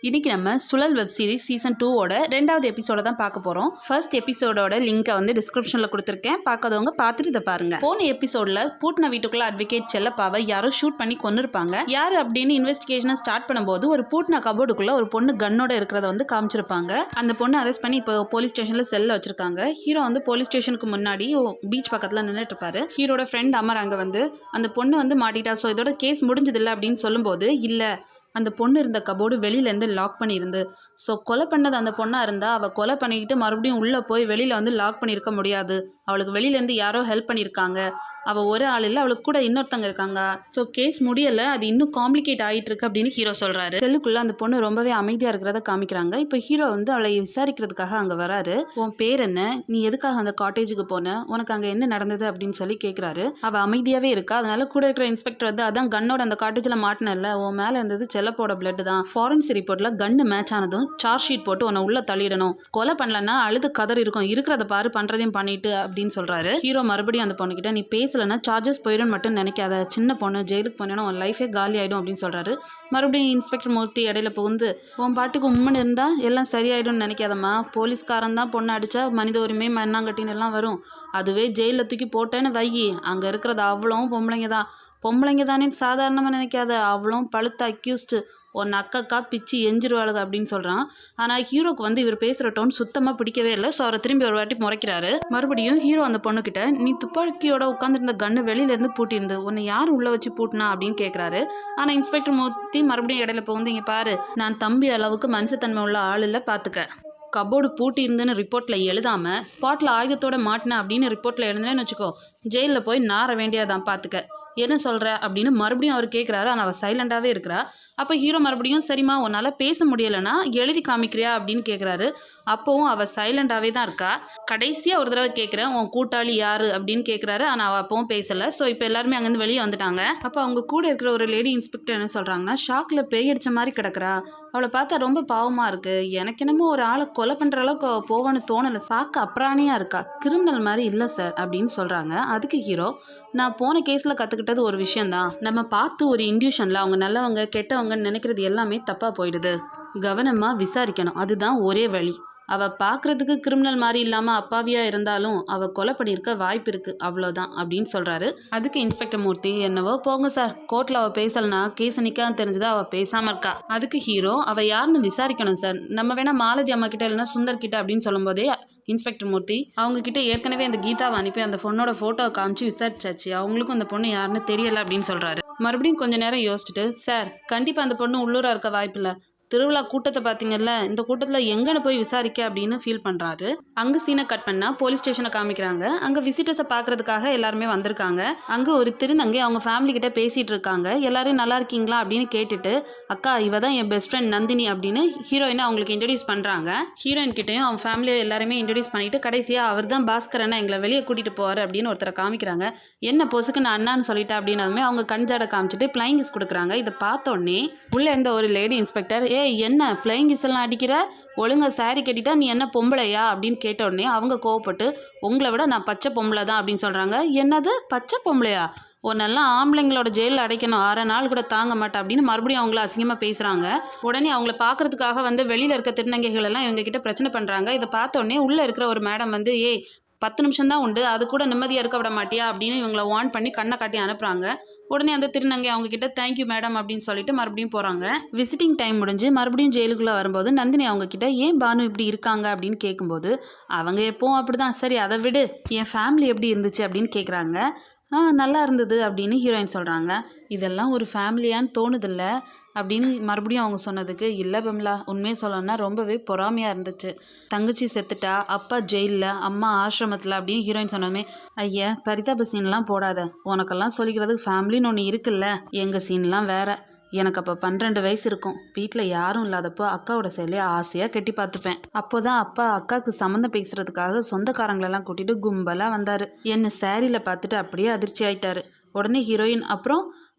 இன்றைக்கி நம்ம சுழல் வெப் சீரிஸ் சீசன் 2ஓட 2வது எபிசோட தான் பார்க்க போகிறோம். ஃபர்ஸ்ட் எபிசோடோட லிங்கை வந்து டிஸ்கிரிப்ஷனில் கொடுத்துருக்கேன், பார்க்காதவங்க பார்த்துட்டு இதை பாருங்க. போன எபிசோடில் பூட்டின வீட்டுக்குள்ள அட்வொகேட் செல்லப்பாவை யாரோ ஷூட் பண்ணி கொன்னிருப்பாங்க. யார் அப்படின்னு இன்வெஸ்டிகேஷனை ஸ்டார்ட் பண்ணும்போது ஒரு பூட்டின கபோர்டுக்குள்ள ஒரு பொண்ணு கன்னோட இருக்கிறத வந்து காமிச்சிருப்பாங்க. அந்த பொண்ணு அரெஸ்ட் பண்ணி இப்போ போலீஸ் ஸ்டேஷனில் செல்ல வச்சிருக்காங்க. ஹீரோ வந்து போலீஸ் ஸ்டேஷனுக்கு முன்னாடி பீச் பக்கத்தில் நின்றுட்டு இருப்பாரு. ஹீரோட ஃப்ரெண்ட் அமர் அங்கே வந்து அந்த பொண்ணு வந்து மாட்டிட்டா, ஸோ இதோட கேஸ் முடிஞ்சதில்லை அப்படின்னு சொல்லும்போது, இல்லை அந்த பொண்ணு இருந்த கபோர்டு வெளியிலேருந்து லாக் பண்ணியிருந்து, ஸோ கொலை பண்ணது அந்த பொண்ணாக இருந்தால் அவள் கொலை பண்ணிக்கிட்டு மறுபடியும் உள்ளே போய் வெளியில் வந்து லாக் பண்ணியிருக்க முடியாது. அவளுக்கு வெளியிலேருந்து யாரோ ஹெல்ப் பண்ணியிருக்காங்க. அவள் ஒரு ஆள் இல்லை, அவளுக்கு கூட இன்னொருத்தங்க இருக்காங்க. ஸோ கேஸ் முடியலை, அது இன்னும் காம்ப்ளிகேட் ஆகிட்டு இருக்கு அப்படின்னு ஹீரோ சொல்கிறாரு. செல்லுக்குள்ளே அந்த பொண்ணு ரொம்பவே அமைதியாக இருக்கிறத காமிக்கிறாங்க. இப்போ ஹீரோ வந்து அவளை விசாரிக்கிறதுக்காக அங்கே வராரு. உன் பேர் என்ன, நீ எதுக்காக அந்த காட்டேஜுக்கு போன, உனக்கு அங்கே என்ன நடந்தது அப்படின்னு சொல்லி கேட்குறாரு. அவள் அமைதியாகவே இருக்கா. அதனால கூட இருக்கிற இன்ஸ்பெக்டர் வந்து, அதான் கன்னோட அந்த காட்டேஜில் மாட்டினல, உன் மேலே இருந்தது செல்லப்போட பிளட் தான். ஃபாரன்சிக் ரிப்போர்ட்டில் கன்னு மேட்ச் ஆனதும் சார்ஜ் ஷீட் போட்டு உன்னை உள்ள தள்ளிடணும். கொலை பண்ணலன்னா அழுது கதர் இருக்கும், இருக்கிறத பாரு, பண்ணுறதையும் பண்ணிட்டு அப்படின்னு சொல்கிறாரு. ஹீரோ மறுபடியும் அந்த பொண்ணுக்கிட்ட, நீ பேசலன்னா சார்ஜஸ் போயிடும்னு மட்டும் நினைக்காத, சின்ன பொண்ணு, ஜெயிலுக்கு போனேன்னா உன் லைஃபே காலி ஆகிடும் அப்படின்னு சொல்கிறாரு. மறுபடியும் இன்ஸ்பெக்டர் மூர்த்தி இடையில புகுந்து, உன் பாட்டுக்கு உண்மைன்னு இருந்தால் எல்லாம் சரியாயிடும்னு நினைக்காதம்மா. போலீஸ்காரன் தான் பொண்ணை அடித்தா மனித உரிமை மண்ணாங்கட்டின்னு எல்லாம் வரும். அதுவே ஜெயிலில் தூக்கி போட்டேன்னு வையி, அங்கே இருக்கிறது அவ்வளவும் பொம்பளைங்க தானே சாதாரணமாக நினைக்காத, அவ்வளவும் பழுத்த அக்யூஸ்டு, உன் அக்கா பிச்சு எஞ்சிருவாளுங்க அப்படின்னு சொல்கிறான். ஆனால் ஹீரோக்கு வந்து இவர் பேசுகிற டோன் சுத்தமாக பிடிக்கவே இல்லை. ஸோ அவரை திரும்பி ஒரு வாட்டி முறைக்கிறாரு. மறுபடியும் ஹீரோ அந்த பொண்ணுக்கிட்ட, நீ துப்பாக்கியோட உட்காந்துருந்த கன்று வெளியிலேருந்து பூட்டியிருந்து உன்னை யார் உள்ளே வச்சு பூட்டினா அப்படின்னு கேட்குறாரு. ஆனால் இன்ஸ்பெக்டர் மூர்த்தி மறுபடியும் இடையில போகுது, இங்கே பாரு, நான் தம்பி அளவுக்கு மனுஷத்தன்மை உள்ள ஆள் இல்லை, பார்த்துக்க. கபோர்டு பூட்டி இருந்துன்னு ரிப்போர்ட்டில் எழுதாமல் ஸ்பாட்டில் ஆயுதத்தோட மாட்டினேன் அப்படின்னு ரிப்போர்ட்டில் எழுதுனேன்னு வச்சுக்கோ, ஜெயிலில் போய் நார வேண்டியதான், பார்த்துக்க. என்ன சொல்கிற அப்படின்னு மறுபடியும் அவர் கேட்குறாரு. ஆனால் அவள் சைலண்டாகவே இருக்கிறா. அப்போ ஹீரோ மறுபடியும், சரிம்மா உன்னால் பேச முடியலைன்னா எழுதி காமிக்கிறியா அப்படின்னு கேட்குறாரு. அப்போவும் அவள் சைலண்டாகவே தான் இருக்கா. கடைசியாக ஒரு தடவை கேட்குறேன், உன் கூட்டாளி யார் அப்படின்னு கேட்குறாரு. ஆனால் அவள் அப்பவும் பேசலை. ஸோ இப்போ எல்லாருமே அங்கேருந்து வெளியே வந்துட்டாங்க. அப்போ அவங்க கூட இருக்கிற ஒரு லேடி இன்ஸ்பெக்டர் என்ன சொல்கிறாங்கன்னா, ஷாக்கில் பேய் அடித்த மாதிரி கிடக்குறா, அவளை பார்த்தா ரொம்ப பாவமாக இருக்குது, எனக்கு என்னமோ ஒரு ஆளை கொலை பண்ணுற அளவுக்கு போவான்னு தோணலை, சாக்கு அப்ராணியாக இருக்கா, கிரிமினல் மாதிரி இல்லை சார் அப்படின்னு சொல்கிறாங்க. அதுக்கு ஹீரோ, நான் போன கேஸில் கற்றுக்கிட்டது ஒரு விஷயந்தான், நம்ம பார்த்து ஒரு இன்ட்யூஷனில் அவங்க நல்லவங்க கெட்டவங்கன்னு நினைக்கிறது எல்லாமே தப்பாக போயிடுது, கவனமாக விசாரிக்கணும், அதுதான் ஒரே வழி. அவள் பார்க்குறதுக்கு கிரிமினல் மாதிரி இல்லாமல் அப்பாவியாக இருந்தாலும் அவள் கொலை பண்ணியிருக்க வாய்ப்பு இருக்குது, அவ்வளோதான் அப்படின்னு சொல்கிறாரு. அதுக்கு இன்ஸ்பெக்டர் மூர்த்தி, என்னவோ போங்க சார், கோர்ட்டில் அவள் பேசலைனா கேஸ் நிற்கான்னு தெரிஞ்சதா அவள் பேசாமல் இருக்கா. அதுக்கு ஹீரோ, அவள் யாருன்னு விசாரிக்கணும் சார், நம்ம வேணால் மாலதி அம்மா கிட்ட இல்லைன்னா சுந்தர் கிட்ட அப்படின்னு சொல்லும்போதே இன்ஸ்பெக்டர் மூர்த்தி, அவங்க கிட்ட ஏற்கனவே அந்த கீதாவை அனுப்பி அந்த பொண்ணோட ஃபோட்டோவை காமிச்சு விசாரிச்சாச்சு, அவங்களுக்கும் அந்த பொண்ணு யாருன்னு தெரியலை அப்படின்னு சொல்கிறாரு. மறுபடியும் கொஞ்சம் நேரம் யோசிச்சுட்டு, சார் கண்டிப்பாக அந்த பொண்ணு உள்ளூராக இருக்க வாய்ப்பில்லை, திருவிழா கூட்டத்தை பார்த்தீங்கல்ல, இந்த கூட்டத்தில் எங்கன்னு போய் விசாரிக்க அப்படின்னு ஃபீல் பண்ணுறாரு. அங்கே சீனை கட் பண்ணால் போலீஸ் ஸ்டேஷனை காமிக்கிறாங்க. அங்கே விசிட்டர்ஸை பார்க்கறதுக்காக எல்லாருமே வந்திருக்காங்க. அங்கே ஒரு திருநங்கை அவங்க ஃபேமிலி கிட்ட பேசிகிட்டு இருக்காங்க. எல்லாரும் நல்லா இருக்கீங்களா அப்படின்னு கேட்டுட்டு, அக்கா இவ தான் என் பெஸ்ட் ஃப்ரெண்ட் நந்தினி அப்படின்னு ஹீரோயினை அவங்களுக்கு இன்ட்ரடியூஸ் பண்ணுறாங்க. ஹீரோயின் கிட்டையும் அவங்க ஃபேமிலியை எல்லாருமே இன்ட்ரடியூஸ் பண்ணிட்டு கடைசியாக அவர் தான் பாஸ்கரனை எங்களை வெளியே கூட்டிகிட்டு போவார் அப்படின்னு ஒருத்தரை காமிக்கிறாங்க. என்ன பொசுக்கு நான் அண்ணான்னு சொல்லிட்டேன் அப்படின்னாலுமே அவங்க கஞ்சாடை காமிச்சிட்டு பிளைங் கிஸ் கொடுக்குறாங்க. இதை பார்த்தோன்னே உள்ளே இருந்த ஒரு லேடி இன்ஸ்பெக்டர், என்ன பிளைங் கிஸ்லாம் அடிக்கிற, ஒழுங்கா சாரி கட்டிட்டா நீ என்ன பொம்பளையா அப்படின்னு கேட்ட உடனே அவங்க கோவப்பட்டு, உங்களை விட நான் பச்சை பொம்பளை தான் அப்படின்னு சொல்கிறாங்க. என்னது பச்சை பொம்பளையா, ஒன்னெல்லாம் ஆம்பளைங்களோட ஜெயிலில் அடைக்கணும், 6 நாள் கூட தாங்க மாட்டேன் அப்படின்னு மறுபடியும் அவங்கள அசிங்கமாக பேசுகிறாங்க. உடனே அவங்கள பார்க்கறதுக்காக வந்து வெளியில் இருக்க திருநங்கைகள் எல்லாம் இவங்க கிட்ட பிரச்சனை பண்ணுறாங்க. இதை பார்த்தோன்னே உள்ளே இருக்கிற ஒரு மேடம் வந்து, 10 நிமிஷம் தான் உண்டு, அது கூட நிம்மதியாக இருக்க விட மாட்டியா அப்படின்னு இவங்களை வார்ன் பண்ணி கண்ணை காட்டி அனுப்புகிறாங்க. உடனே அந்த திருநங்கை அவங்க கிட்ட தேங்க்யூ மேடம் அப்படின்னு சொல்லிட்டு மறுபடியும் போகிறாங்க. விசிட்டிங் டைம் முடிஞ்சு மறுபடியும் ஜெயிலுக்குள்ளே வரும்போது நந்தினி அவங்க கிட்ட, ஏன் பானு இப்படி இருக்காங்க அப்படின்னு கேட்கும்போது, அவங்க எப்பவும் அப்படி தான், சரி அதை விடு, என் ஃபேமிலி எப்படி இருந்துச்சு அப்படின்னு கேட்குறாங்க. நல்லா இருந்தது அப்படின்னு ஹீரோயின் சொல்கிறாங்க. இதெல்லாம் ஒரு ஃபேமிலியான்னு தோணுதில்ல அப்படின்னு மறுபடியும் அவங்க சொன்னதுக்கு, இல்லை பம்லா, உண்மையை சொல்லணும்னா ரொம்பவே பொறாமையாக இருந்துச்சு, தங்கச்சி செத்துட்டா, அப்பா ஜெயிலில், அம்மா ஆசிரமத்தில் அப்படின்னு ஹீரோயின் சொன்னோமே, ஐயா பரிதாப சீன்லாம் போடாத, உனக்கெல்லாம் சொல்லிக்கிறதுக்கு ஃபேமிலின்னு ஒன்று இருக்குல்ல, எங்கள் சீன்லாம் வேற. எனக்கு அப்போ 12 வயசு இருக்கும், வீட்டில் யாரும் இல்லாதப்போ அக்காவோட சேலையை ஆசையாக கட்டி பார்த்துப்பேன். அப்போதான் அப்பா அக்காவுக்கு சம்மந்தம் பேசுகிறதுக்காக சொந்தக்காரங்களெல்லாம் கூட்டிகிட்டு கும்பலாக வந்தார். என்னை சேரீயில் பார்த்துட்டு அப்படியே அதிர்ச்சி ஆயிட்டாரு. உடனே ஹீரோயின்,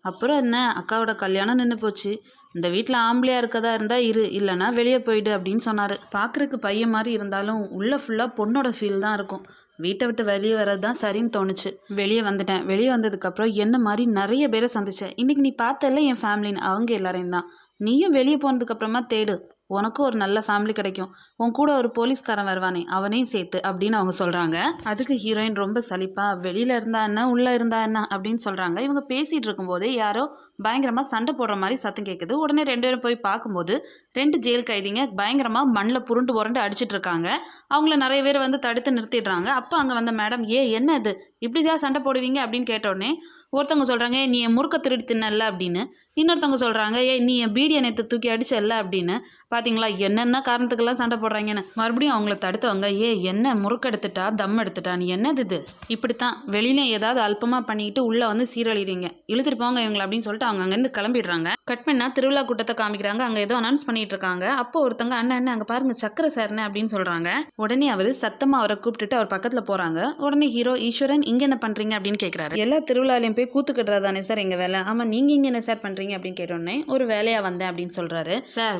அப்புறம் என்ன, அக்காவோட கல்யாணம் நின்று போச்சு, இந்த வீட்டில் ஆம்பளையாக இருக்கதா இருந்தால் இரு, இல்லைனா வெளியே போயிடு அப்படின்னு சொன்னார். பார்க்குறதுக்கு பையன் மாதிரி இருந்தாலும் உள்ளே ஃபுல்லாக பொண்ணோட ஃபீல் தான் இருக்கும். வீட்டை விட்டு வெளியே வர்றது தான் சரின்னு தோணுச்சு. வெளியே வந்துட்டேன். வெளியே வந்ததுக்கப்புறம் என்ன மாதிரி நிறைய பேரை சந்தித்தேன். இன்றைக்கி நீ பார்த்தல என் ஃபேமிலின்னு, அவங்க எல்லாரையும் தான். நீயும் வெளியே போனதுக்கப்புறமா தேடு, உனக்கும் ஒரு நல்ல ஃபேமிலி கிடைக்கும், உன் கூட ஒரு போலீஸ்காரன் வருவானே அவனையும் சேர்த்து அப்படின்னு அவங்க சொல்கிறாங்க. அதுக்கு ஹீரோயின் ரொம்ப சலிப்பா, வெளியில் இருந்தா என்ன உள்ளே இருந்தா என்ன அப்படின்னு சொல்கிறாங்க. இவங்க பேசிகிட்டு இருக்கும்போதே யாரோ பயங்கரமாக சண்டை போடுற மாதிரி சத்தம் கேட்குது. உடனே 2 பேரும் போய் பார்க்கும்போது 2 ஜெயில் கைதிங்க பயங்கரமாக மண்ணில் புரண்டு அடிச்சிட்டு இருக்காங்க. அவங்கள நிறைய பேர் வந்து தடுத்து நிறுத்திடுறாங்க. அப்போ அங்கே வந்த மேடம், என்ன இது இப்படிதான் சண்டை போடுவீங்க அப்படின்னு கேட்ட உடனே ஒருத்தவங்க சொல்கிறாங்க, நீ என் முறுக்க திருடி தின்னல அப்படின்னு. இன்னொருத்தவங்க சொல்கிறாங்க, நீ என் பீடியை நேற்று தூக்கி அடிச்சல்ல அப்படின்னு. பார்த்தீங்களா என்னென்ன காரணத்துக்கெல்லாம் சண்டை போடுறாங்கன்னு. மறுபடியும் அவங்கள தடுத்தவங்க, என்ன முறுக்கு எடுத்துட்டா தம் எடுத்துட்டா, நீ என்னது இது, இப்படித்தான் வெளியில ஏதாவது அல்பமாக பண்ணிக்கிட்டு உள்ளே வந்து சீரழிறீங்க, இழுத்துட்டு போங்க இவங்களை அப்படின்னு சொல்லிட்டு அவங்க அங்கேருந்து கிளம்பிடுறாங்க. கட் பண்ணா திருவிழா கூட்டத்தை காமிக்கிறாங்க. அங்கே ஏதோ அனௌன்ஸ் பண்ணிட்டு இருக்காங்க. அப்போ ஒருத்தவங்க, அண்ணன் அங்கே பாருங்க சக்கரை சார்னு அப்படின்னு சொல்கிறாங்க. உடனே அவர் சத்தமாக அவரை கூப்பிட்டுட்டு அவர் பக்கத்தில் போகிறாங்க. உடனே ஹீரோ, ஈஸ்வரன் இங்கே என்ன பண்ணுறீங்க அப்படின்னு கேட்குறாரு. எல்லா திருவிழாலையும் போய் கூத்து கட்டுறதானே சார் எங்கள் வேலை. ஆமாம், நீங்கள் இங்கே என்ன சார் பண்ணுறீங்க அப்படின்னு கேட்டோடனே, ஒரு வேலையாக வந்தேன் அப்படின்னு சொல்கிறாரு. சார்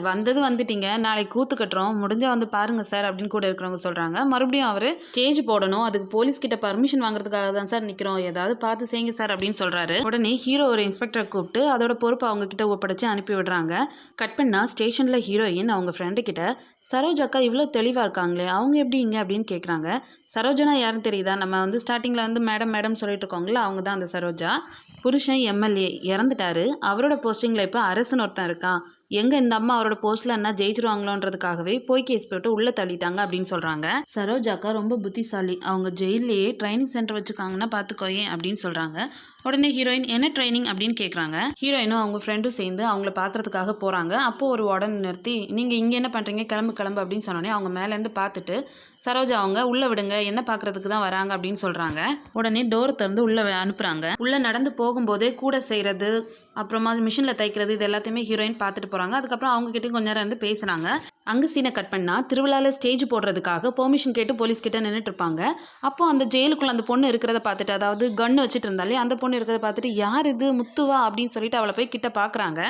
வந்துட்டீங்க, நாளைக்கு கூத்து கட்டுறோம், முடிஞ்சால் வந்து பாருங்கள் சார் அப்படின்னு கூட இருக்கிறவங்க சொல்கிறாங்க. மறுபடியும் அவர், ஸ்டேஜ் போடணும், அதுக்கு போலீஸ்கிட்ட பர்மிஷன் வாங்குறதுக்காக தான் சார் நிற்கிறோம், ஏதாவது பார்த்து செய்யுங்க சார் அப்படின்னு சொல்கிறாரு. உடனே ஹீரோ ஒரு இன்ஸ்பெக்டரை கூப்பிட்டு அதோட பொறுப்பு அவங்க கிட்ட ஒப்படைச்சு அனுப்பி விடுறாங்க. கட் பண்ணா ஸ்டேஷனில் ஹீரோயின் அவங்க ஃப்ரெண்டு கிட்ட, சரோஜா அக்கா இவ்வளோ தெளிவாக இருக்காங்களே, அவங்க எப்படி இங்கே அப்படின்னு கேட்குறாங்க. சரோஜனா யாருன்னு தெரியுதா? நம்ம வந்து ஸ்டார்டிங்கில் வந்து மேடம் சொல்லிட்டு இருக்கோங்களா, அவங்க தான் அந்த சரோஜா. புருஷன் எம்எல்ஏ இறந்துட்டாரு, அவரோட போஸ்டிங்கில் இப்போ அரசுன்னு ஒருத்தன் இருக்கான். எங்கே இந்த அம்மா அவரோட போஸ்ட்டில் என்ன ஜெயிச்சிருவாங்களோன்றதுக்காகவே போய் கேஸ் போட்டு உள்ளே தள்ளிட்டாங்க அப்படின்னு சொல்கிறாங்க. சரோஜாக்கா ரொம்ப புத்திசாலி, அவங்க ஜெயிலே ட்ரைனிங் சென்டர் வச்சுக்காங்கன்னா பார்த்துக்கோயேன் அப்படின்னு சொல்கிறாங்க. உடனே ஹீரோயின், என்ன ட்ரைனிங் அப்படின்னு கேட்குறாங்க. ஹீரோயினும் அவங்க ஃப்ரெண்டும் சேர்ந்து அவங்கள பார்க்கறதுக்காக போகிறாங்க. அப்போது ஒரு உடனே நிறுத்தி, நீங்கள் இங்கே என்ன பண்ணுறீங்க, கிளம்பு அப்படின்னு சொன்னோடனே அவங்க மேலேருந்து பார்த்துட்டு, சரோஜா அவங்க உள்ளே விடுங்க, என்ன பார்க்குறதுக்கு தான் வராங்க அப்படின்னு சொல்கிறாங்க. உடனே டோர் திறந்து உள்ளே அனுப்புகிறாங்க. உள்ளே நடந்து போகும்போதே கூட செய்கிறது, அப்புறமா மிஷினில் தைக்கிறது, இது எல்லாத்தையுமே ஹீரோயின் பார்த்துட்டு போகிறாங்க. அதுக்கப்புறம் அவங்ககிட்ட கொஞ்ச நேரம் வந்து பேசுகிறாங்க. அங்கே சீனை கட் பண்ணால் திருவிழாவில் ஸ்டேஜ் போடுறதுக்காக பெர்மிஷன் கேட்டு போலீஸ்கிட்ட நின்றுட்டு இருப்பாங்க. அப்போ அந்த ஜெயிலுக்குள்ளே அந்த பொண்ணு இருக்கிறத பார்த்துட்டு, அதாவது கன்று வச்சுட்டு இருந்தாலே அந்த பொண்ணு இருக்கிறத பார்த்துட்டு, யார் இது முத்துவா அப்படின்னு சொல்லிட்டு அவளை போய் கிட்ட பார்க்குறாங்க.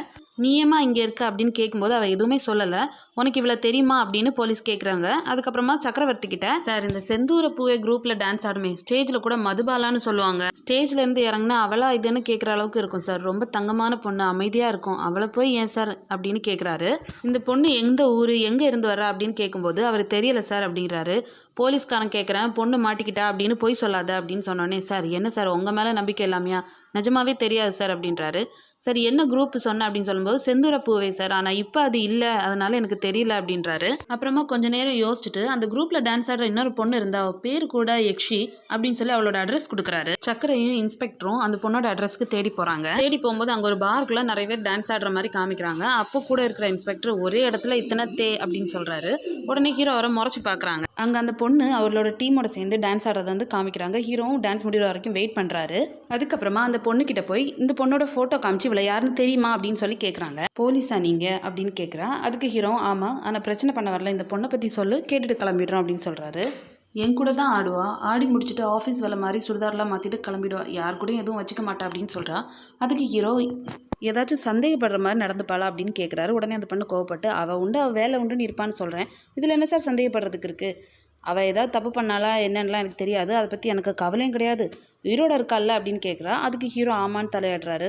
நீயமா இங்கே இருக்க அப்படின்னு கேட்கும்போது அவள் எதுவுமே சொல்லலை. உனக்கு இவ்வளோ தெரியுமா அப்படின்னு போலீஸ் கேட்குறாங்க. அதுக்கப்புறமா சக்கரவர்த்தி கிட்ட, சார் இந்த செந்தூர பூவே குரூப்பில் டான்ஸ் ஆடுமே, ஸ்டேஜில் கூட மதுபாலான்னு சொல்லுவாங்க, ஸ்டேஜ்லேருந்து இறங்கினா அவளா இதுன்னு கேட்குற அளவுக்கு இருக்கும் சார், ரொம்ப தங்கமான பொண்ணு, அமைதியாக இருக்கும், அவளை போய் ஏன் சார் அப்படின்னு கேட்குறாரு. இந்த பொண்ணு எந்த ஊர், எங்கே இருந்து வர அப்படின்னு கேட்கும்போது அவர் தெரியலை சார் அப்படின்றாரு. போலீஸ்காரன் கேட்குறேன், பொண்ணு மாட்டிக்கிட்டா அப்படின்னு போய் சொல்லாத அப்படின்னு சொன்னோன்னே, சார் என்ன சார் உங்கள் மேலே நம்பிக்கை இல்லாமையா, நிஜமாவே தெரியாது சார் அப்படின்றாரு. சரி என்ன குரூப் சொன்ன அப்படின்னு சொல்லும்போது, செந்தூர பூவே சார், ஆனால் இப்போ அது இல்லை, அதனால எனக்கு தெரியல அப்படின்றாரு. அப்புறமா கொஞ்ச நேரம் யோசிச்சுட்டு, அந்த குரூப்பில் டான்ஸ் ஆடுற இன்னொரு பொண்ணு இருந்தா, அவள் பேர் கூட யக்ஷி அப்படின்னு சொல்லி அவளோட அட்ரஸ் கொடுக்குறாரு. சக்கரையும் இன்ஸ்பெக்டரும் அந்த பொண்ணோட அட்ரஸ்க்கு தேடி போகிறாங்க. தேடி போகும்போது அங்கே ஒரு பார்க்குள்ள நிறைய பேர் டான்ஸ் ஆடுற மாதிரி காமிக்கிறாங்க. அப்போ கூட இருக்கிற இன்ஸ்பெக்டர், ஒரே இடத்துல இத்தனை அப்படின்னு சொல்கிறாரு. உடனே ஹீரோ அவரை முறைச்சி பார்க்குறாங்க. அங்கே அந்த பொண்ணு அவளோட டீமோட சேர்ந்து டான்ஸ் ஆடுறத வந்து காமிக்கிறாங்க. ஹீரோவும் டான்ஸ் முடிகிற வரைக்கும் வெயிட் பண்ணுறாரு. அதுக்கப்புறமா அந்த பொண்ணுக்கிட்ட போய் இந்த பொண்ணோட ஃபோட்டோ காமிச்சு, இவளை யாருன்னு தெரியுமா அப்படின்னு சொல்லி கேட்குறாங்க. போலீஸா நீங்கள் அப்படின்னு கேட்குறா. அதுக்கு ஹீரோ, ஆமாம், ஆனால் பிரச்சனை பண்ண வரல, இந்த பொண்ணை பற்றி சொல்லு, கேட்டுட்டு கிளம்பிடுறோம் அப்படின்னு சொல்கிறாரு. என் கூட தான் ஆடுவா, ஆடி முடிச்சுட்டு ஆஃபீஸ் வேலை மாதிரி சுடிதார்லாம் மாற்றிட்டு கிளம்பிடுவா, யார் கூடயும் எதுவும் வச்சுக்க மாட்டா அப்படின்னு சொல்கிறா. அதுக்கு ஹீரோ, ஏதாச்சும் சந்தேகப்படுற மாதிரி நடந்துப்பாளா அப்படின்னு கேட்குறாரு. உடனே அந்த பொண்ணு கோவப்பட்டு, அவள் உண்டு அவள் வேலை உண்டுன்னு இருப்பான்னு சொல்கிறேன், இதில் என்ன சார் சந்தேகப்படுறதுக்கு இருக்குது, அவள் ஏதாவது தப்பு பண்ணாலா என்னென்னலாம் எனக்கு தெரியாது, அதை பற்றி எனக்கு கவலையும் கிடையாது, உயிரோடு இருக்கால்ல அப்படின்னு கேட்குறா. அதுக்கு ஹீரோ ஆமான்னு தலையாடுறாரு.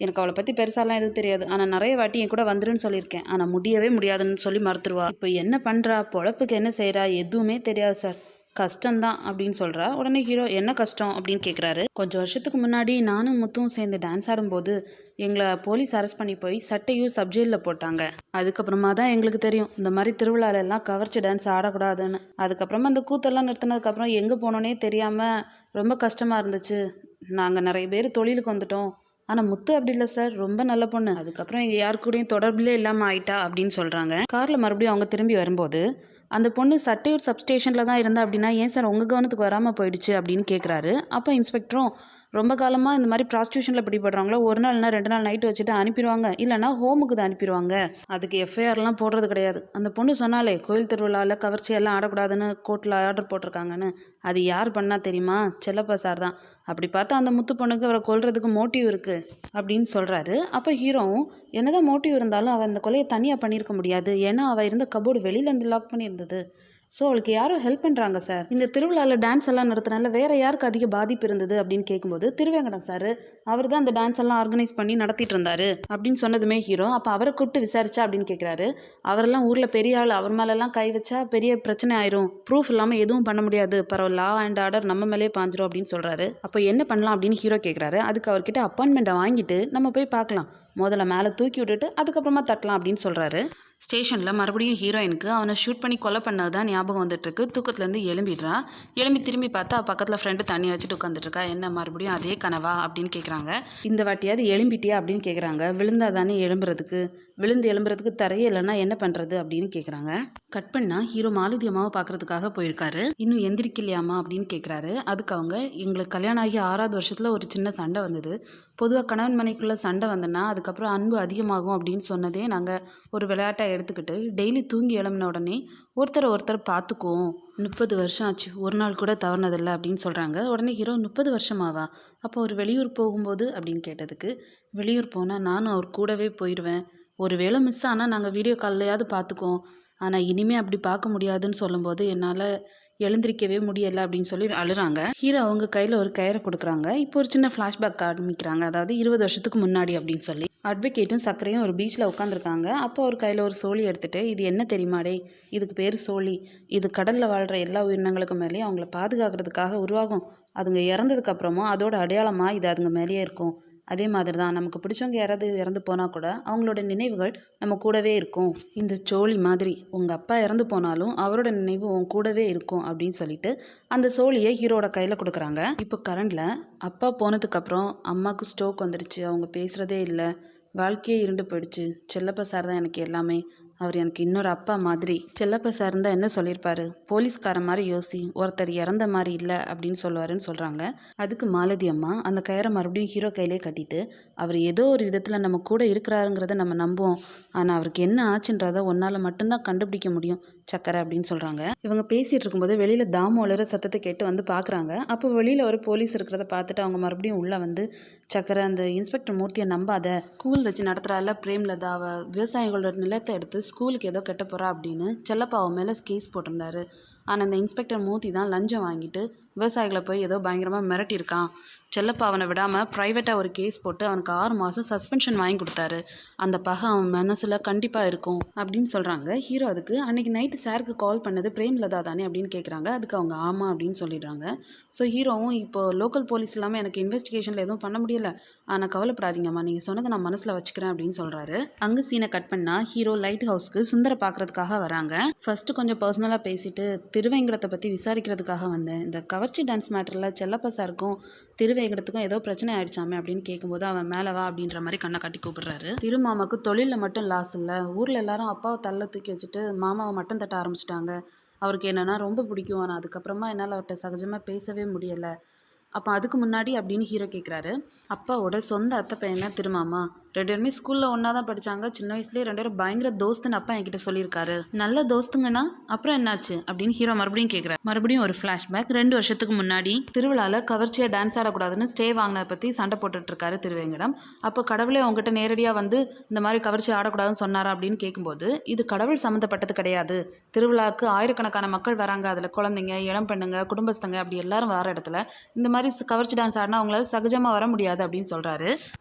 எனக்கு அவளை பற்றி பெருசாலாம் எதுவும் தெரியாது, ஆனால் நிறைய வாட்டி என் கூட வந்துருன்னு சொல்லியிருக்கேன், ஆனால் முடியவே முடியாதுன்னு சொல்லி மறுத்துருவா. இப்போ என்ன பண்ணுறா, பொழப்புக்கு என்ன செய்கிறா, எதுவுமே தெரியாது சார், கஷ்டம்தான் அப்படின்னு சொல்கிறா. உடனே ஹீரோ, என்ன கஷ்டம் அப்படின்னு கேட்குறாரு. கொஞ்சம் வருஷத்துக்கு முன்னாடி நானும் முத்தும் சேர்ந்து டான்ஸ் ஆடும்போது எங்களை போலீஸ் அரெஸ்ட் பண்ணி போய் சட்டையும் சப்ஜெயிலில் போட்டாங்க. அதுக்கப்புறமா தான் எங்களுக்கு தெரியும் இந்த மாதிரி திருவிழாலெல்லாம் கவர்ச்சி டான்ஸ் ஆடக்கூடாதுன்னு. அதுக்கப்புறமா அந்த கூத்தெல்லாம் நிறுத்தினதுக்கப்புறம் எங்கே போனோன்னே தெரியாமல் ரொம்ப கஷ்டமாக இருந்துச்சு. நாங்கள் நிறைய பேர் தொழிலுக்கு வந்துட்டோம், ஆனால் முத்து அப்படி இல்லை சார், ரொம்ப நல்ல பொண்ணு, அதுக்கப்புறம் எங்கள் யாரு கூடயும் தொடர்பிலே இல்லாமல் ஆயிட்டா அப்படின்னு சொல்கிறாங்க. காரில் மறுபடியும் அவங்க திரும்பி வரும்போது, அந்த பொண்ணு சட்டையூர் சப்ஸ்டேஷனில் தான் இருந்தா அப்படின்னா ஏன் சார் உங்கள் கவனத்துக்கு வராமல் போயிடுச்சு அப்படின்னு கேட்குறாரு. அப்போ இன்ஸ்பெக்டரும், ரொம்ப காலமாக இந்த மாதிரி ப்ராஸ்டியூஷனில் பிடிபடுறவங்கள ஒரு நாள் இல்லைனா 2 நாள் நைட்டு வச்சுட்டு அனுப்பிடுவாங்க, இல்லைனா ஹோமுக்கு தான் அனுப்பிடுவாங்க, அதுக்கு எஃப்ஐஆர்லாம் போடுறது கிடையாது. அந்த பொண்ணு சொன்னாலே கோயில் திருவிழாவில் கவர்ச்சியெல்லாம் ஆடக்கூடாதுன்னு கோர்ட்டில் ஆர்டர் போட்டிருக்காங்கன்னு, அது யார் பண்ணால் தெரியுமா, செல்லப்பா சார் தான். அப்படி பார்த்தா அந்த முத்து பொண்ணுக்கு அவரை கொல்றதுக்கு மோட்டிவ் இருக்குது அப்படின்னு சொல்கிறாரு. அப்போ ஹீரோவும், என்னதான் மோட்டிவ் இருந்தாலும் அவள் அந்த கொலையை தனியாக பண்ணியிருக்க முடியாது, ஏன்னா அவள் இருந்த கபோர்டு வெளியிலேருந்து லாக் பண்ணியிருந்தது, ஸோ அவளுக்கு யாரோ ஹெல்ப் பண்ணுறாங்க சார். இந்த திருவிழாவில் டான்ஸ் எல்லாம் நடத்துனால வேறு யாருக்கு அதிக பாதிப்பு இருந்தது அப்படின்னு கேட்கும்போது திருவேங்கடம் சார் அவர் தான் அந்த டான்ஸ் எல்லாம் ஆர்கனைஸ் பண்ணி நடத்திட்டு இருந்தாரு அப்படின்னு சொன்னதுமே ஹீரோ அப்போ அவரை கூப்பிட்டு விசாரிச்சா அப்படின்னு கேட்குறாரு. அவரெல்லாம் ஊரில் பெரிய ஆள், அவர் மேலெல்லாம் கை வச்சா பெரிய பிரச்சனை ஆயிரும், ப்ரூஃப் இல்லாமல் எதுவும் பண்ண முடியாது, பரவாயில்ல லா அண்ட் ஆர்டர் நம்ம மேலே பாஞ்சிரும் அப்படின்னு சொல்கிறாரு. அப்போ என்ன பண்ணலாம் அப்படின்னு ஹீரோ கேட்குறாரு. அதுக்கு அவர்கிட்ட அப்பாயின்மெண்ட்டை வாங்கிட்டு நம்ம போய் பார்க்கலாம், முதல்ல மேலே தூக்கி விட்டுட்டு அதுக்கப்புறமா தட்டலாம் அப்படின்னு சொல்கிறாரு. ஸ்டேஷனில் மறுபடியும் ஹீரோயினுக்கு அவனை ஷூட் பண்ணி கொலை பண்ணது தான் ஞாபகம் வந்துட்டுருக்கு. தூக்கத்துலேருந்து எழும்பிடுறான். எழும்பி திரும்பி பார்த்தா பக்கத்தில் ஃப்ரெண்டு தண்ணி வச்சுட்டு உட்காந்துட்ருக்கா. என்ன மறுபடியும் அதே கனவா அப்படின்னு கேட்குறாங்க. இந்த வாட்டியாவது எழும்பிட்டியா அப்படின்னு கேட்குறாங்க. விழுந்தா தானே எழும்புறதுக்கு, விழுந்து எழும்புறதுக்கு தரையே இல்லைன்னா என்ன பண்ணுறது அப்படின்னு கேட்குறாங்க. கட் பண்ணால் ஹீரோ மாலதி அம்மாவை பார்க்குறதுக்காக போயிருக்காரு. இன்னும் எந்திரிக்கலையாமா அப்படின்னு கேட்குறாரு. அதுக்கு அவங்க, எங்களுக்கு கல்யாணம் ஆகி 6வது வருஷத்தில் ஒரு சின்ன சண்டை வந்தது, பொதுவாக கணவன் மனைக்குள்ளே சண்டை வந்தோன்னா அதுக்கப்புறம் அன்பு அதிகமாகும் அப்படின்னு சொன்னதே நாங்கள் ஒரு விளையாட்டாக எடுத்துக்கிட்டு டெய்லி தூங்கி எழும்பின உடனே ஒருத்தர் பார்த்துக்குவோம். 30 வருஷம் ஆச்சு, ஒரு நாள் கூட தவறுனதில்லை அப்படின்னு சொல்கிறாங்க. உடனே ஹீரோ 30 வருஷமாவா, அப்போ அவர் வெளியூர் போகும்போது அப்படின்னு கேட்டதுக்கு, வெளியூர் போனால் நானும் அவர் கூடவே போயிடுவேன், ஒரு வேளை மிஸ் ஆனால் நாங்கள் வீடியோ கால்லையாவது பார்த்துக்குவோம், ஆனால் இனிமேல் அப்படி பார்க்க முடியாதுன்னு சொல்லும்போது என்னால் எழுந்திரிக்கவே முடியலை அப்படின்னு சொல்லி அழுறாங்க. ஹீரோ அவங்க கையில் ஒரு கயிறை கொடுக்குறாங்க. இப்போ ஒரு சின்ன ஃப்ளாஷ்பேக் காமிக்கிறாங்க. அதாவது 20 வருஷத்துக்கு முன்னாடி அப்படின்னு சொல்லி அட்வொகேட்டும் சக்கரையும் ஒரு பீச்சில் உட்காந்துருக்காங்க. அப்போ ஒரு கையில் ஒரு சோழி எடுத்துகிட்டு, இது என்ன தெரியுமாடே, இதுக்கு பேர் சோழி, இது கடலில் வாழ்கிற எல்லா உயிரினங்களுக்கும் மேலேயும் அவங்கள பாதுகாக்கிறதுக்காக உருவாகும், அதுங்க இறந்ததுக்கப்புறமும் அதோட அடையாளமாக இது அதுங்க மேலேயே இருக்கும். அதே மாதிரி தான் நமக்கு பிடிச்சவங்க யாராவது இறந்து போனால் கூட அவங்களோட நினைவுகள் நம்ம கூடவே இருக்கும். இந்த சோழி மாதிரி உங்கள் அப்பா இறந்து போனாலும் அவரோட நினைவு உன் கூடவே இருக்கும் அப்படின்னு சொல்லிட்டு அந்த சோழியை ஹீரோட கையில் கொடுக்குறாங்க. இப்போ கரண்டில் அப்பா போனதுக்கப்புறம் அம்மாவுக்கு ஸ்ட்ரோக் வந்துடுச்சு, அவங்க பேசுகிறதே இல்லை, வாழ்க்கையே இருண்டு போயிடுச்சு, செல்லப்பா சார் தான் எனக்கு எல்லாமே, அவர் எனக்கு இன்னொரு அப்பா மாதிரி. செல்லப்பா சார் இருந்தால் என்ன சொல்லியிருப்பாரு, போலீஸ்காரன் மாதிரி யோசி, ஒருத்தர் இறந்த மாதிரி இல்லை அப்படின்னு சொல்லுவாருன்னு சொல்கிறாங்க. அதுக்கு மாலதி அம்மா அந்த கயிறை மறுபடியும் ஹீரோ கையிலே கட்டிட்டு, அவர் ஏதோ ஒரு விதத்தில் நம்ம கூட இருக்கிறாருங்கிறத நம்ம நம்புவோம், ஆனால் அவருக்கு என்ன ஆச்சுன்றதை ஒன்றால் மட்டும்தான் கண்டுபிடிக்க முடியும் சக்கரை அப்படின்னு சொல்கிறாங்க. இவங்க பேசிகிட்டு இருக்கும்போது வெளியில் தாமு அலற சத்தத்தை கேட்டு வந்து பார்க்குறாங்க. அப்போ வெளியில் ஒரு போலீஸ் இருக்கிறத பார்த்துட்டு அவங்க மறுபடியும் உள்ளே வந்து, சக்கரை அந்த இன்ஸ்பெக்டர் மூர்த்தியை நம்பாத, ஸ்கூல் வச்சு நடத்துகிறால பிரேம்லதாவை, விவசாயிகளோட நிலத்தை எடுத்து ஸ்கூலுக்கு ஏதோ கெட்ட போகிறா அப்படின்னு செல்லப்பாவை மேலே கேஸ் போட்டிருந்தாரு. ஆனால் இந்த இன்ஸ்பெக்டர் மூர்த்தி தான் லஞ்சம் வாங்கிட்டு விவசாயிகளை போய் ஏதோ பயங்கரமாக மிரட்டியிருக்கான். செல்லப்பா அவனை விடாமல் ப்ரைவேட்டாக ஒரு கேஸ் போட்டு அவனுக்கு 6 மாதம் சஸ்பென்ஷன் வாங்கி கொடுத்தாரு. அந்த பகை அவன் மனசில் கண்டிப்பாக இருக்கும் அப்படின்னு சொல்கிறாங்க. ஹீரோ அதுக்கு, அன்றைக்கி நைட்டு சாருக்கு கால் பண்ணது பிரேம்லதா தானே அப்படின்னு கேட்குறாங்க. அதுக்கு அவங்க ஆமாம் அப்படின்னு சொல்லிடுறாங்க. ஸோ ஹீரோவும், இப்போது லோக்கல் போலீஸ் இல்லாமல் எனக்கு இன்வெஸ்டிகேஷனில் எதுவும் பண்ண முடியல, ஆனால் கவலைப்படாதீங்கம்மா, நீங்கள் சொன்னதை நான் மனசில் வச்சுக்கிறேன் அப்படின்னு சொல்கிறாரு. அங்கே சீனை கட் பண்ணால் ஹீரோ லைட் ஹவுஸ்க்கு சுந்தரை பார்க்குறதுக்காக வராங்க. ஃபஸ்ட்டு கொஞ்சம் பர்சனலாக பேசிட்டு, திருவேங்கடத்தை பற்றி விசாரிக்கிறதுக்காக வந்தேன், இந்த கவர்ச்சி டான்ஸ் மேட்டரில் செல்லப்பா சாருக்கும் திருவேங்கடத்துக்கும் ஏதோ பிரச்சனை ஆயிடுச்சாமே அப்படின்னு கேட்கும்போது அவன் மேலே வா அப்படின்ற மாதிரி கண்ணை காட்டி கூப்பிடுறாரு. திருமாமாவுக்கு தொழிலில் மட்டும் லாஸ் இல்லை, ஊரில் எல்லாரும் அப்பாவை தள்ள தூக்கி வச்சுட்டு மாமாவை மட்டும் தட்ட ஆரம்பிச்சிட்டாங்க. அவருக்கு என்னென்னா ரொம்ப பிடிக்கும், ஆனால் அதுக்கப்புறமா என்னால் அவர்கிட்ட சகஜமாக பேசவே முடியலை. அப்போ அதுக்கு முன்னாடி அப்படின்னு ஹீரோ கேட்குறாரு. அப்பாவோட சொந்த அத்தை பையன் தான் திருமாமா, 2 பேருமே ஸ்கூலில் ஒன்றா தான் படித்தாங்க, சின்ன வயசுலேயே 2 பேரும் பயங்கர தோஸ்துன்னு அப்பா என்கிட்ட சொல்லியிருக்காரு. நல்ல தோஸ்துங்கன்னா அப்புறம் என்னாச்சு அப்படின்னு ஹீரோ மறுபடியும் கேட்குறாரு. மறுபடியும் ஒரு ஃப்ளாஷ்பேக். 2 வருஷத்துக்கு முன்னாடி திருவிழாவில் கவர்ச்சியாக டான்ஸ் ஆடக்கூடாதுன்னு ஸ்டே வாங்கினதை பற்றி சண்டை போட்டுட்ருக்காரு திருவேங்கடம். அப்போ கடவுளே அவங்ககிட்ட நேரடியாக வந்து இந்த மாதிரி கவர்ச்சி ஆடக்கூடாதுன்னு சொன்னாரா அப்படின்னு கேட்கும்போது, இது கடவுள் சம்மந்தப்பட்டது கிடையாது, திருவிழாவுக்கு ஆயிரக்கணக்கான மக்கள் வராங்க, அதில் குழந்தைங்க, இளம் பெண்ணுங்க, குடும்பஸ்தங்க அப்படி எல்லாரும் வர இடத்துல இந்த மாதிரி கவர்ச்சி டான்ஸ் ஆடினா அவங்களால சகஜமாக வர முடியாது அப்படின்னு சொல்கிறாரு.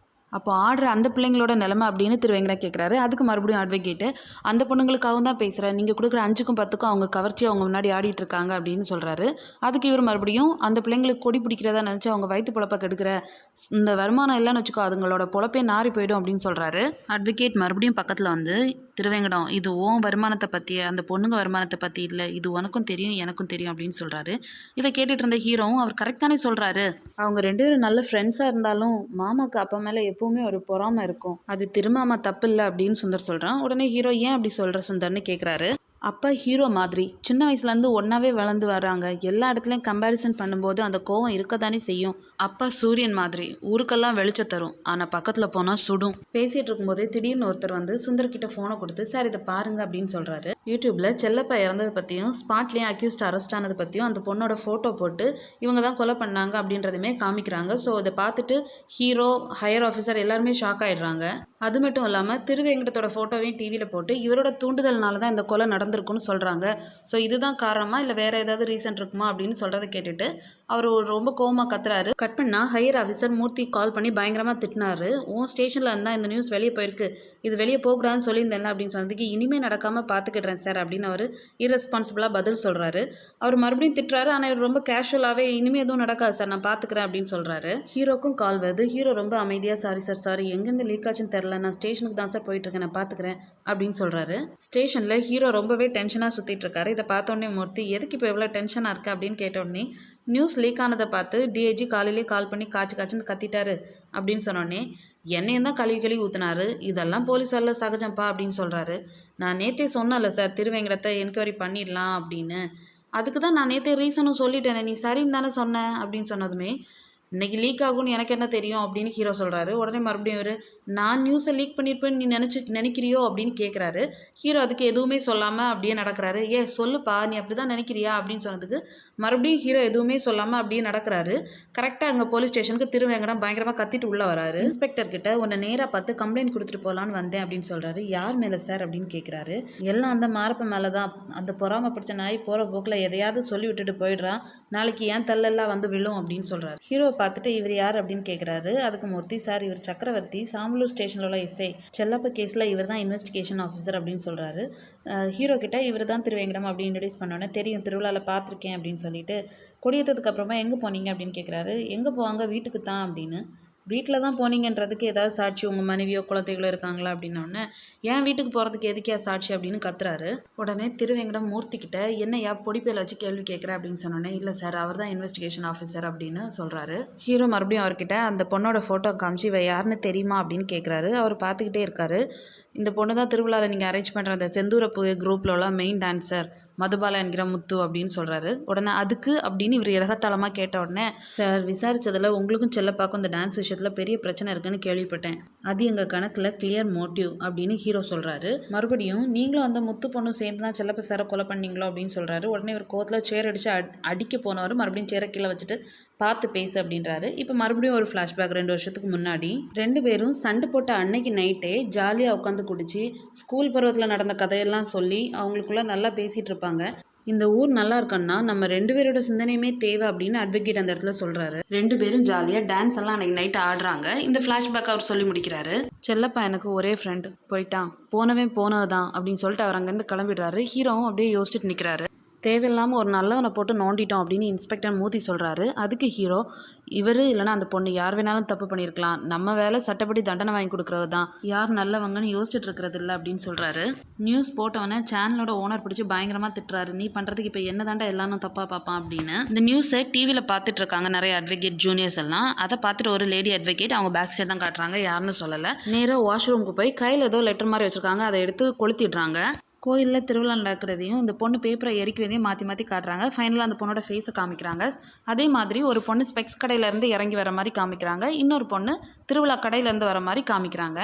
அப்போ ஆடுற அந்த பிள்ளைங்களோட நிலைமை அப்படின்னு திருவேங்கடம் கேட்குறாரு. அதுக்கு மறுபடியும் அட்வொகேட்டு, அந்த பொண்ணுங்களுக்காகவும் தான் பேசுகிறேன், நீங்கள் கொடுக்குற 5க்கும் 10க்கும் அவங்க கவர்ச்சி அவங்க முன்னாடி ஆடிட்டு இருக்காங்க அப்படின்னு சொல்கிறாரு. அதுக்கு இவர் மறுபடியும், அந்த பிள்ளைங்களுக்கு கொடி பிடிக்கிறதா நினச்சி அவங்க வயிற்று பொழப்ப கெடுக்கிற, இந்த வருமானம் இல்லைன்னு வச்சுக்கோ, அதுங்களோட பொழப்பே நாரி போயிடும் அப்படின்னு சொல்கிறாரு. அட்வொகேட் மறுபடியும் பக்கத்தில் வந்து, திருவேங்கடம், இது உன் வருமானத்தை பற்றி, அந்த பொண்ணுங்க வருமானத்தை பற்றி இல்லை, இது உனக்கும் தெரியும் எனக்கும் தெரியும் அப்படின்னு சொல்கிறாரு. இதை கேட்டுட்டு இருந்த ஹீரோவும், அவர் கரெக்ட் தானே சொல்கிறாரு, அவங்க 2 பேரும் நல்ல ஃப்ரெண்ட்ஸாக இருந்தாலும் மாமாவுக்கு அப்பா மேலே எப்போவுமே ஒரு பொறாமை இருக்கும், அது திருமாமா தப்பு இல்லை அப்படின்னு சுந்தர் சொல்கிறான். உடனே ஹீரோ, ஏன் அப்படி சொல்கிற சுந்தர்னு கேட்குறாரு. அப்பா ஹீரோ மாதிரி சின்ன வயசுலேருந்து ஒன்றாவே வளர்ந்து வராங்க, எல்லா இடத்துலையும் கம்பேரிசன் பண்ணும்போது அந்த கோவம் இருக்க தானே செய்யும். அப்பா சூரியன் மாதிரி ஊருக்கெல்லாம் வெளிச்சம் தரும், ஆனால் பக்கத்தில் போனால் சுடும். பேசிகிட்டு இருக்கும்போதே திடீர்னு ஒருத்தர் வந்து சுந்தர்கிட்ட ஃபோனை கொடுத்து, சார் இதை பாருங்க அப்படின்னு சொல்கிறாரு. யூடியூப்பில் செல்லப்பா இறந்ததை பற்றியும் ஸ்பாட்லேயும் அக்யூஸ்ட் அரெஸ்ட் ஆனதை பற்றியும் அந்த பொண்ணோட ஃபோட்டோ போட்டு இவங்க தான் கொலை பண்ணாங்க அப்படின்றதுமே காமிக்கிறாங்க. ஸோ அதை பார்த்துட்டு ஹீரோ, ஹையர் ஆஃபீஸர் எல்லாருமே ஷாக் ஆகிடுறாங்க. அது மட்டும் இல்லாமல் திருவேங்கடத்தோட ஃபோட்டோவையும் டிவியில் போட்டு, இவரோட தூண்டுதல்னால தான் இந்த கொலை நடந்து நடந்திருக்குன்னு சொல்கிறாங்க. ஸோ இதுதான் காரணமா இல்லை வேறு ஏதாவது ரீசன் இருக்குமா அப்படின்னு சொல்கிறத கேட்டுட்டு அவர் ரொம்ப கோவமாக கத்துறாரு. கட் பண்ணால் ஹையர் ஆஃபீஸர் மூர்த்தி கால் பண்ணி பயங்கரமாக திட்டினாரு. உன் ஸ்டேஷனில் இருந்தால் இந்த நியூஸ் வெளியே போயிருக்கு, இது வெளியே போகக்கூடாதுன்னு சொல்லியிருந்தேன்ல அப்படின்னு சொன்னதுக்கு இனிமேல் நடக்காமல் பார்த்துக்கிடுறேன் சார் அப்படின்னு அவர் irresponsible பதில் சொல்கிறாரு. அவர் மறுபடியும் திட்டுறாரு. ஆனால் இவர் ரொம்ப கேஷுவலாகவே இனிமேல் எதுவும் நடக்காது சார், நான் பார்த்துக்கிறேன் அப்படின்னு சொல்கிறாரு. ஹீரோக்கும் கால் வருது. ஹீரோ ரொம்ப அமைதியாக சாரி சார், சாரி, எங்கேருந்து லீக் ஆச்சுன்னு தெரில, நான் ஸ்டேஷனுக்கு தான் சார் போயிட்டுருக்கேன், நான் பார்த்துக்கிறேன் அப்படின்னு சொல்கிறாரு. ஸ்டேஷனில் ஹீரோ ரொம்பவே டென்ஷனாக சுற்றிட்டு இருக்காரு. இதை பார்த்தோன்னே மூர்த்தி எதுக்கு இப்போ எவ்வளோ டென்ஷனாக இருக்குது அப்படின்னு கேட்டோடனே நியூஸ் லீக் ஆனதை பார்த்து டிஐஜி காலையிலே கால் பண்ணி காய்ச்சின்னு கத்திட்டாரு அப்படின்னு சொன்னோடனே என்னையும் தான் கழுவி ஊற்றினாரு, இதெல்லாம் போலீஸ் வரல சகஜம்ப்பா அப்படின்னு சொல்கிறாரு. நான் நேற்றே சொன்னல சார் திருவேங்கடத்தை என்கொயரி பண்ணிடலாம் அப்படின்னு, அதுக்கு தான் நான் நேற்றே ரீசனும் சொல்லிட்டேனே, நீ சரின்னு தானே சொன்னேன் அப்படின்னு சொன்னதுமே இன்றைக்கி லீக் ஆகும்னு எனக்கு என்ன தெரியும் அப்படின்னு ஹீரோ சொல்கிறாரு. உடனே மறுபடியும் இவர் நான் நியூஸை லீக் பண்ணியிருப்பேன்னு நீ நினைக்கிறியோ அப்படின்னு கேட்குறாரு. ஹீரோ அதுக்கு எதுவுமே சொல்லாமல் அப்படியே நடக்கிறாரு. சொல்லுப்பா, நீ அப்படி தான் நினைக்கிறியா அப்படின்னு சொன்னதுக்கு மறுபடியும் ஹீரோ எதுவுமே சொல்லாமல் அப்படியே நடக்கிறாரு. கரெக்டாக அங்கே போலீஸ் ஸ்டேஷனுக்கு திருவேங்கடம் பயங்கரமாக கத்திட்டு உள்ளே வராரு. இன்ஸ்பெக்டர் கிட்ட உன்னை நேராக பார்த்து கம்ப்ளைண்ட் கொடுத்துட்டு போகலான்னு வந்தேன் அப்படின்னு சொல்கிறாரு. யார் மேலே சார் அப்படின்னு கேட்குறாரு. எல்லாம் அந்த மாரப்ப மேலே தான், அந்த பொறாமை பிடிச்ச நாய் போகிற போக்கில் எதையாவது சொல்லி விட்டுட்டு போயிடுறான், நாளைக்கு ஏன் தள்ளெல்லாம் வந்து விழும் அப்படின்னு சொல்கிறாரு. ஹீரோ பார்த்துட்டு இவர் யார் அப்படின்னு கேட்குறாரு. அதுக்கு மூர்த்தி சார் இவர் சக்கரவர்த்தி, சாம்பலூர் ஸ்டேஷனில் உள்ள எஸ்ஐ, செல்லப்ப கேஸில் இவர் தான் இன்வெஸ்டிகேஷன் ஆஃபீஸர் அப்படின்னு சொல்கிறாரு. ஹீரோ கிட்ட இவர் தான் திருவேங்கடம் அப்படின்னு இன்ட்ரடியூஸ் பண்ணோன்னே தெரியும் திருவிழாவில் பார்த்துருக்கேன் அப்படின்னு சொல்லிட்டு கொடியேற்றதுக்கு அப்புறமா எங்கே போனீங்க அப்படின்னு கேட்குறாரு. எங்கே போவாங்க, வீட்டுக்கு தான் அப்படின்னு. வீட்டில் தான் போனீங்கன்றதுக்கு ஏதாவது சாட்சி உங்கள் மனைவியோ குழந்தைகளோ இருக்காங்களா அப்படின்னோடனே ஏன் வீட்டுக்கு போகிறதுக்கு எதுக்கே சாட்சி அப்படின்னு கத்துறாரு. உடனே திருவேங்கடம் மூர்த்திக்கிட்ட என்னையா பொடிப்பையில் வச்சு கேள்வி கேட்குறேன் அப்படின்னு சொன்னோன்னே இல்லை சார் அவர் தான் இன்வெஸ்டிகேஷன் ஆஃபீஸர் அப்படின்னு சொல்கிறாரு. ஹீரோ மறுபடியும் அவர்கிட்ட அந்த பொண்ணோட ஃபோட்டோ காமிச்சு இவ யாருன்னு தெரியுமா அப்படின்னு கேட்குறாரு. அவர் பார்த்துக்கிட்டே இருக்காரு. இந்த பொண்ணு தான் திருவிழாவில் நீங்கள் அரேஞ்ச் பண்ணுற அந்த செந்தூரப்பு குரூப்பில் உள்ள மெயின் டான்ஸர் மதுபாலா என்கிற முத்து அப்படின்னு சொல்கிறாரு. உடனே அதுக்கு அப்படின்னு இவர் எதகத்தளமாக கேட்ட உடனே சார் விசாரித்ததில் உங்களுக்கும் செல்லப்பாக்கும் இந்த டான்ஸ் விஷயத்தில் பெரிய பிரச்சனை இருக்குன்னு கேள்விப்பட்டேன், அது எங்கள் கணக்கில் கிளியர் மோட்டிவ் அப்படின்னு ஹீரோ சொல்கிறாரு. மறுபடியும் நீங்களும் அந்த முத்து பொண்ணும் சேர்ந்து தான் செல்லப்ப சாரை கொலை பண்ணீங்களோ அப்படின்னு சொல்கிறாரு. உடனே இவர் கோத்தில் சேர் அடித்து அடிக்க போனவர் மறுபடியும் சேரை கீழே வச்சுட்டு பார்த்து பேசு அப்படின்றாரு. இப்போ மறுபடியும் ஒரு ஃப்ளாஷ்பேக் 2 வருஷத்துக்கு முன்னாடி 2 பேரும் சண்டை போட்ட அன்னைக்கு நைட்டே ஜாலியாக உட்காந்து குடிச்சு ஸ்கூல் பருவத்தில் நடந்த கதையெல்லாம் சொல்லி அவங்களுக்குள்ள நல்லா பேசிகிட்டு இருப்பாங்க. இந்த ஊர் நல்லா இருக்குன்னா நம்ம 2 பேரோட சிந்தனையுமே தேவை அப்படின்னு அட்வொகேட் அந்த இடத்துல சொல்கிறாரு. 2 பேரும் ஜாலியாக டான்ஸ் எல்லாம் அன்னைக்கு நைட்டு ஆடுறாங்க. இந்த ஃப்ளாஷ்பேக் அவர் சொல்லி முடிக்கிறாரு. செல்லப்பா எனக்கு ஒரே ஃப்ரெண்டு, போயிட்டான், போனது தான் அப்படின்னு சொல்லிட்டு அவர் அங்கேருந்து கிளம்பிடுறாரு. ஹீரோவும் அப்படியே யோசிச்சுட்டு நிற்கிறாரு. தேவையில்லாமல் ஒரு நல்லவனை போட்டு நோண்டிட்டோம் அப்படின்னு இன்ஸ்பெக்டர் மூர்த்தி சொல்கிறாரு. அதுக்கு ஹீரோ இவர் இல்லைனா அந்த பொண்ணு யார் வேணாலும் தப்பு பண்ணியிருக்கலாம், நம்ம வேலை சட்டப்படி தண்டனை வாங்கி கொடுக்குறது தான், யார் நல்லவங்கன்னு யோசிச்சுட்டு இருக்கிறது இல்லை அப்படின்னு சொல்கிறாரு. நியூஸ் போட்டவனே சேனலோட ஓனர் பிடிச்சி பயங்கரமாக திட்டுறாரு. நீ பண்ணுறதுக்கு இப்போ என்ன தாண்டா எல்லாரும் தப்பாக பார்ப்பான் அப்படின்னு. இந்த நியூஸை டிவியில் பார்த்துட்டு இருக்காங்க நிறைய அட்வொகேட் ஜூனியர்ஸ் எல்லாம். அதை பார்த்துட்டு ஒரு லேடி அட்வொகேட் அவங்க பேக் சைடு தான் காட்டுறாங்க, யாருன்னு சொல்லலை. நேராக வாஷ்ரூமுக்கு போய் கையில் ஏதோ லெட்டர் மாதிரி வச்சுருக்காங்க, அதை எடுத்து கொளுத்திடுறாங்க. கோயிலில் திருவிழா நடக்கிறதையும் இந்த பொண்ணு பேப்பரை எரிக்கிறதையும் மாற்றி காட்டுறாங்க. ஃபைனலாக அந்த பொண்ணோட ஃபேஸை காமிக்கிறாங்க. அதே மாதிரி ஒரு பொண்ணு ஸ்பெக்ஸ் கடையிலேருந்து இறங்கி வர மாதிரி காமிக்கிறாங்க. இன்னொரு பொண்ணு திருவிழா கடையிலேருந்து வர மாதிரி காமிக்கிறாங்க.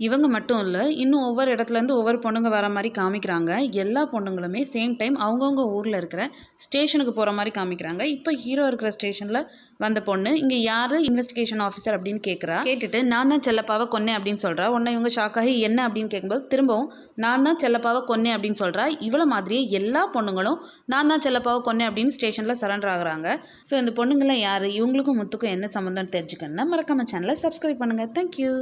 இவங்க மட்டும் இல்லை, இன்னும் ஒவ்வொரு இடத்துலேருந்து ஒவ்வொரு பொண்ணுங்க வர மாதிரி காமிக்கிறாங்க. எல்லா பொண்ணுங்களுமே சேம் டைம் அவங்கவுங்க ஊரில் இருக்கிற ஸ்டேஷனுக்கு போகிற மாதிரி காமிக்கிறாங்க. இப்போ ஹீரோ இருக்கிற ஸ்டேஷனில் வந்த பொண்ணு இங்கே யார் இன்வெஸ்டிகேஷன் ஆஃபீஸர் அப்படின்னு கேட்டுட்டு நான் தான் செல்லப்பாவை கொன்னேன் அப்படின்னு சொல்கிறா. உடனே இவங்க ஷாக்காகி என்ன அப்படின்னு கேட்கும்போது திரும்பவும் நான் தான் செல்லப்பாவை கொன்னேன் அப்படின்னு சொல்கிறா. இவ்வளோ மாதிரியே எல்லா பொண்ணுங்களும் நான் தான் செல்லப்பாவை கொன்னேன் அப்படின்னு ஸ்டேஷனில் சரண்டர் ஆகுறாங்க. ஸோ இந்த பொண்ணுங்களாம் யார், இவங்களுக்கும் முத்துக்கும் என்ன சம்மந்தம்னு தெரிஞ்சுக்கணும்னா மறக்காம சேனலை சப்ஸ்கிரைப் பண்ணுங்கள். தேங்க்யூ.